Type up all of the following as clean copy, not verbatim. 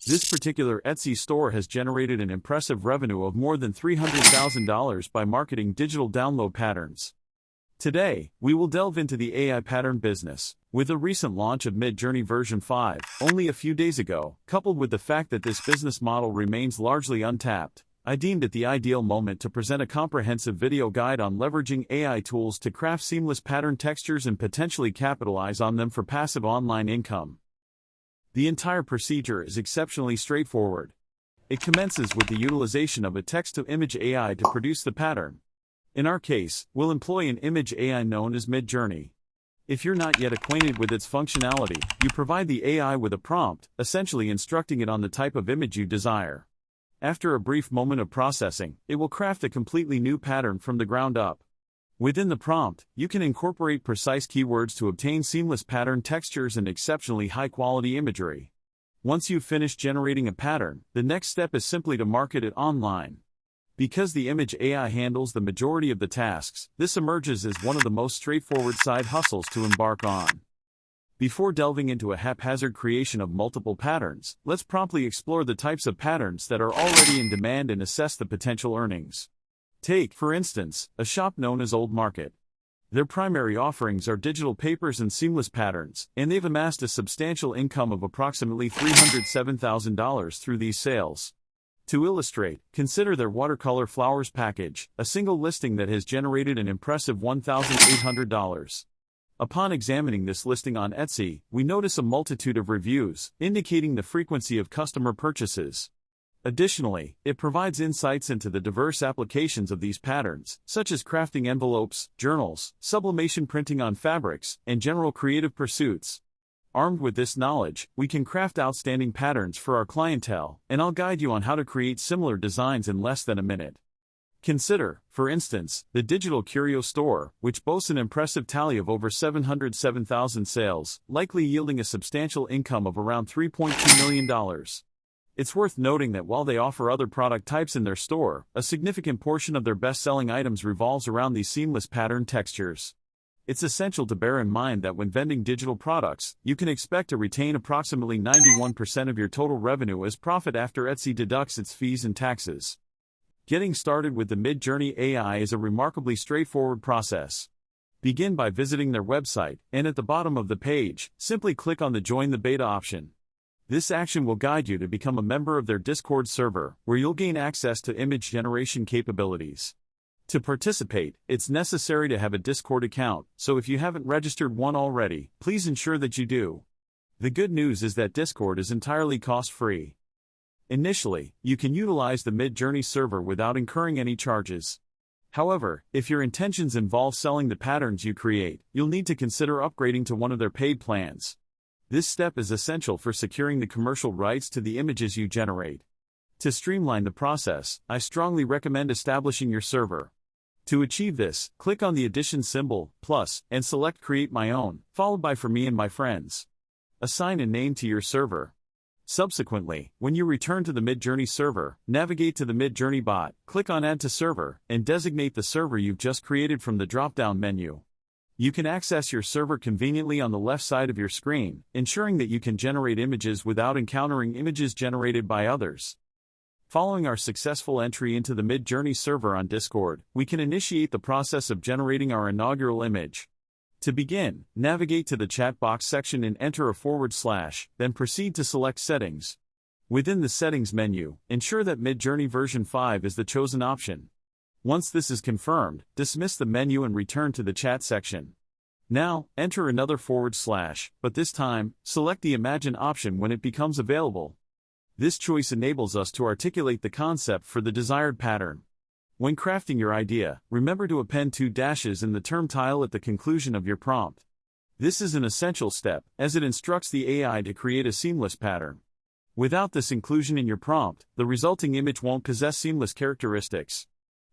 This particular Etsy store has generated an impressive revenue of more than $300,000 by marketing digital download patterns. Today, we will delve into the AI pattern business. With the recent launch of Midjourney version 5, only a few days ago, coupled with the fact that this business model remains largely untapped, I deemed it the ideal moment to present a comprehensive video guide on leveraging AI tools to craft seamless pattern textures and potentially capitalize on them for passive online income. The entire procedure is exceptionally straightforward. It commences with the utilization of a text-to-image AI to produce the pattern. In our case, we'll employ an image AI known as Midjourney. If you're not yet acquainted with its functionality, you provide the AI with a prompt, essentially instructing it on the type of image you desire. After a brief moment of processing, it will craft a completely new pattern from the ground up. Within the prompt, you can incorporate precise keywords to obtain seamless pattern textures and exceptionally high-quality imagery. Once you've finished generating a pattern, the next step is simply to market it online. Because the image AI handles the majority of the tasks, this emerges as one of the most straightforward side hustles to embark on. Before delving into a haphazard creation of multiple patterns, let's promptly explore the types of patterns that are already in demand and assess the potential earnings. Take, for instance, a shop known as Old Market. Their primary offerings are digital papers and seamless patterns, and they've amassed a substantial income of approximately $307,000 through these sales. To illustrate, consider their watercolor flowers package, a single listing that has generated an impressive $1,800. Upon examining this listing on Etsy, we notice a multitude of reviews, indicating the frequency of customer purchases. Additionally, it provides insights into the diverse applications of these patterns, such as crafting envelopes, journals, sublimation printing on fabrics, and general creative pursuits. Armed with this knowledge, we can craft outstanding patterns for our clientele, and I'll guide you on how to create similar designs in less than a minute. Consider, for instance, the Digital Curio Store, which boasts an impressive tally of over 707,000 sales, likely yielding a substantial income of around $3.2 million. It's worth noting that while they offer other product types in their store, a significant portion of their best-selling items revolves around these seamless pattern textures. It's essential to bear in mind that when vending digital products, you can expect to retain approximately 91% of your total revenue as profit after Etsy deducts its fees and taxes. Getting started with the Midjourney AI is a remarkably straightforward process. Begin by visiting their website, and at the bottom of the page, simply click on the Join the Beta option. This action will guide you to become a member of their Discord server, where you'll gain access to image generation capabilities. To participate, it's necessary to have a Discord account, so if you haven't registered one already, please ensure that you do. The good news is that Discord is entirely cost-free. Initially, you can utilize the Midjourney server without incurring any charges. However, if your intentions involve selling the patterns you create, you'll need to consider upgrading to one of their paid plans. This step is essential for securing the commercial rights to the images you generate. To streamline the process, I strongly recommend establishing your server. To achieve this, click on the addition symbol, plus, and select Create My Own, followed by For Me and My Friends. Assign a name to your server. Subsequently, when you return to the Midjourney server, navigate to the Midjourney bot, click on Add to Server, and designate the server you've just created from the drop-down menu. You can access your server conveniently on the left side of your screen, ensuring that you can generate images without encountering images generated by others. Following our successful entry into the Midjourney server on Discord, we can initiate the process of generating our inaugural image. To begin, navigate to the chat box section and enter a /, then proceed to select Settings. Within the Settings menu, ensure that Midjourney version 5 is the chosen option. Once this is confirmed, dismiss the menu and return to the chat section. Now, enter another /, but this time, select the Imagine option when it becomes available. This choice enables us to articulate the concept for the desired pattern. When crafting your idea, remember to append 2 dashes in the term tile at the conclusion of your prompt. This is an essential step, as it instructs the AI to create a seamless pattern. Without this inclusion in your prompt, the resulting image won't possess seamless characteristics.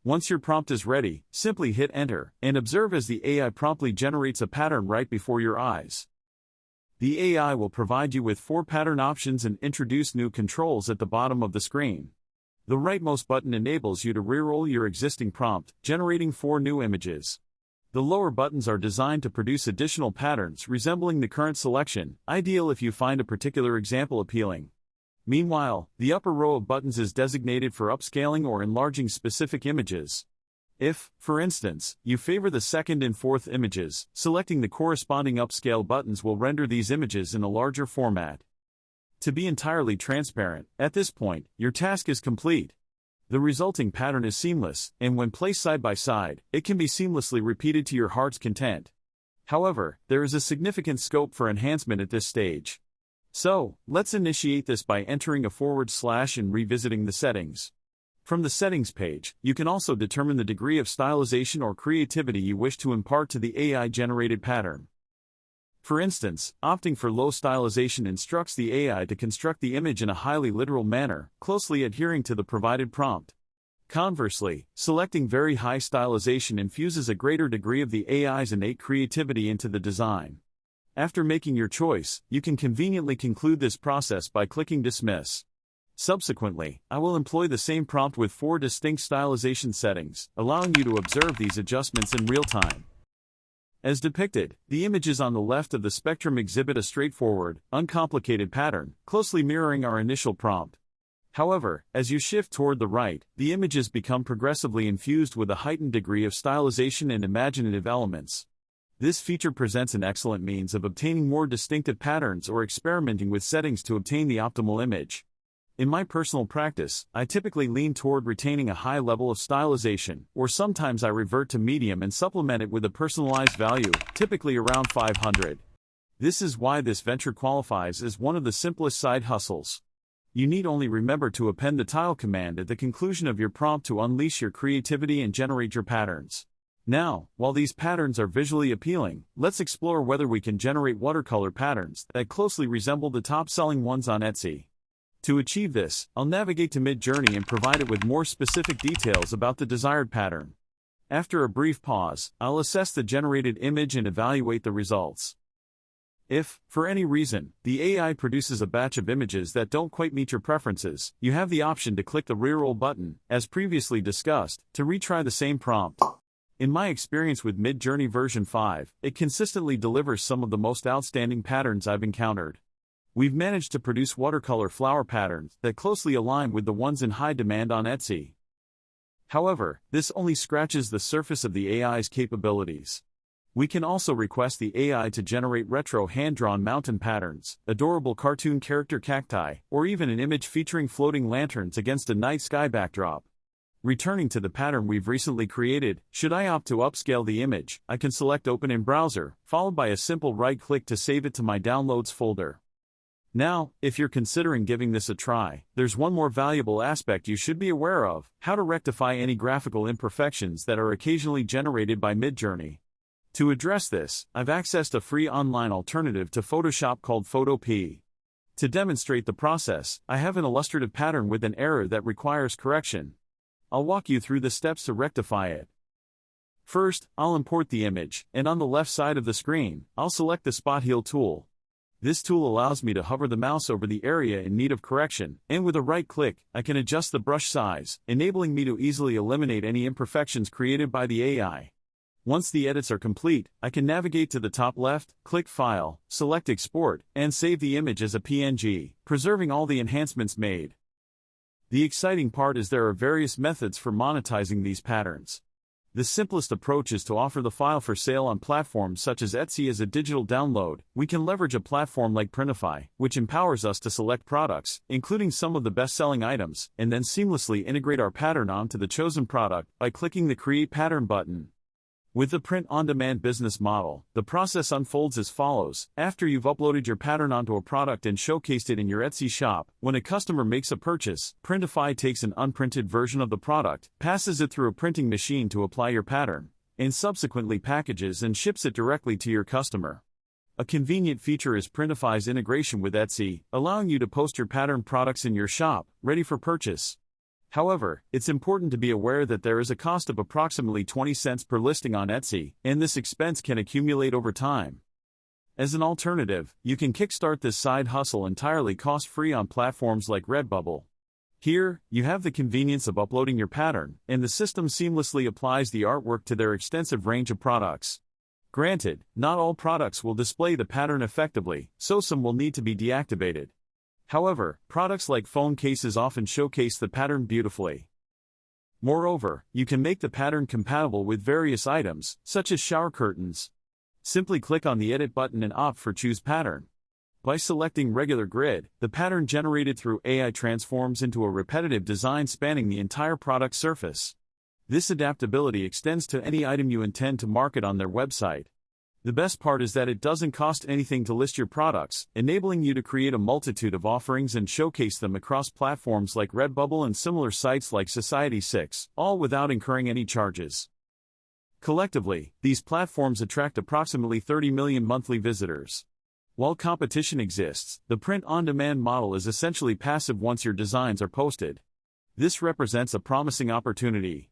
Once your prompt is ready, simply hit Enter, and observe as the AI promptly generates a pattern right before your eyes. The AI will provide you with 4 pattern options and introduce new controls at the bottom of the screen. The rightmost button enables you to reroll your existing prompt, generating 4 new images. The lower buttons are designed to produce additional patterns resembling the current selection, ideal if you find a particular example appealing. Meanwhile, the upper row of buttons is designated for upscaling or enlarging specific images. If, for instance, you favor the second and fourth images, selecting the corresponding upscale buttons will render these images in a larger format. To be entirely transparent, at this point, your task is complete. The resulting pattern is seamless, and when placed side by side, it can be seamlessly repeated to your heart's content. However, there is a significant scope for enhancement at this stage. So, let's initiate this by entering a / and revisiting the settings. From the settings page, you can also determine the degree of stylization or creativity you wish to impart to the AI-generated pattern. For instance, opting for low stylization instructs the AI to construct the image in a highly literal manner, closely adhering to the provided prompt. Conversely, selecting very high stylization infuses a greater degree of the AI's innate creativity into the design. After making your choice, you can conveniently conclude this process by clicking Dismiss. Subsequently, I will employ the same prompt with 4 distinct stylization settings, allowing you to observe these adjustments in real time. As depicted, the images on the left of the spectrum exhibit a straightforward, uncomplicated pattern, closely mirroring our initial prompt. However, as you shift toward the right, the images become progressively infused with a heightened degree of stylization and imaginative elements. This feature presents an excellent means of obtaining more distinctive patterns or experimenting with settings to obtain the optimal image. In my personal practice, I typically lean toward retaining a high level of stylization, or sometimes I revert to medium and supplement it with a personalized value, typically around 500. This is why this venture qualifies as one of the simplest side hustles. You need only remember to append the tile command at the conclusion of your prompt to unleash your creativity and generate your patterns. Now, while these patterns are visually appealing, let's explore whether we can generate watercolor patterns that closely resemble the top-selling ones on Etsy. To achieve this, I'll navigate to Midjourney and provide it with more specific details about the desired pattern. After a brief pause, I'll assess the generated image and evaluate the results. If, for any reason, the AI produces a batch of images that don't quite meet your preferences, you have the option to click the Reroll button, as previously discussed, to retry the same prompt. In my experience with Midjourney version 5, it consistently delivers some of the most outstanding patterns I've encountered. We've managed to produce watercolor flower patterns that closely align with the ones in high demand on Etsy. However, this only scratches the surface of the AI's capabilities. We can also request the AI to generate retro hand-drawn mountain patterns, adorable cartoon character cacti, or even an image featuring floating lanterns against a night sky backdrop. Returning to the pattern we've recently created, should I opt to upscale the image, I can select Open in Browser, followed by a simple right-click to save it to my Downloads folder. Now, if you're considering giving this a try, there's one more valuable aspect you should be aware of: how to rectify any graphical imperfections that are occasionally generated by Midjourney. To address this, I've accessed a free online alternative to Photoshop called Photop. To demonstrate the process, I have an illustrative pattern with an error that requires correction. I'll walk you through the steps to rectify it. First, I'll import the image, and on the left side of the screen, I'll select the Spot Heal tool. This tool allows me to hover the mouse over the area in need of correction, and with a right click, I can adjust the brush size, enabling me to easily eliminate any imperfections created by the AI. Once the edits are complete, I can navigate to the top left, click File, select Export, and save the image as a PNG, preserving all the enhancements made. The exciting part is there are various methods for monetizing these patterns. The simplest approach is to offer the file for sale on platforms such as Etsy as a digital download. We can leverage a platform like Printify, which empowers us to select products, including some of the best-selling items, and then seamlessly integrate our pattern onto the chosen product by clicking the Create Pattern button. With the print-on-demand business model, the process unfolds as follows. After you've uploaded your pattern onto a product and showcased it in your Etsy shop, when a customer makes a purchase, Printify takes an unprinted version of the product, passes it through a printing machine to apply your pattern, and subsequently packages and ships it directly to your customer. A convenient feature is Printify's integration with Etsy, allowing you to post your pattern products in your shop, ready for purchase. However, it's important to be aware that there is a cost of approximately 20 cents per listing on Etsy, and this expense can accumulate over time. As an alternative, you can kickstart this side hustle entirely cost-free on platforms like Redbubble. Here, you have the convenience of uploading your pattern, and the system seamlessly applies the artwork to their extensive range of products. Granted, not all products will display the pattern effectively, so some will need to be deactivated. However, products like phone cases often showcase the pattern beautifully. Moreover, you can make the pattern compatible with various items, such as shower curtains. Simply click on the Edit button and opt for Choose Pattern. By selecting Regular Grid, the pattern generated through AI transforms into a repetitive design spanning the entire product surface. This adaptability extends to any item you intend to market on their website. The best part is that it doesn't cost anything to list your products, enabling you to create a multitude of offerings and showcase them across platforms like Redbubble and similar sites like Society6, all without incurring any charges. Collectively, these platforms attract approximately 30 million monthly visitors. While competition exists, the print-on-demand model is essentially passive once your designs are posted. This represents a promising opportunity.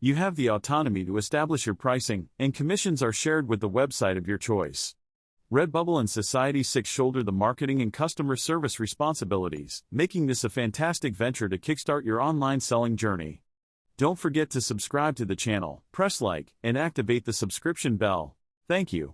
You have the autonomy to establish your pricing, and commissions are shared with the website of your choice. Redbubble and Society6 shoulder the marketing and customer service responsibilities, making this a fantastic venture to kickstart your online selling journey. Don't forget to subscribe to the channel, press like, and activate the subscription bell. Thank you.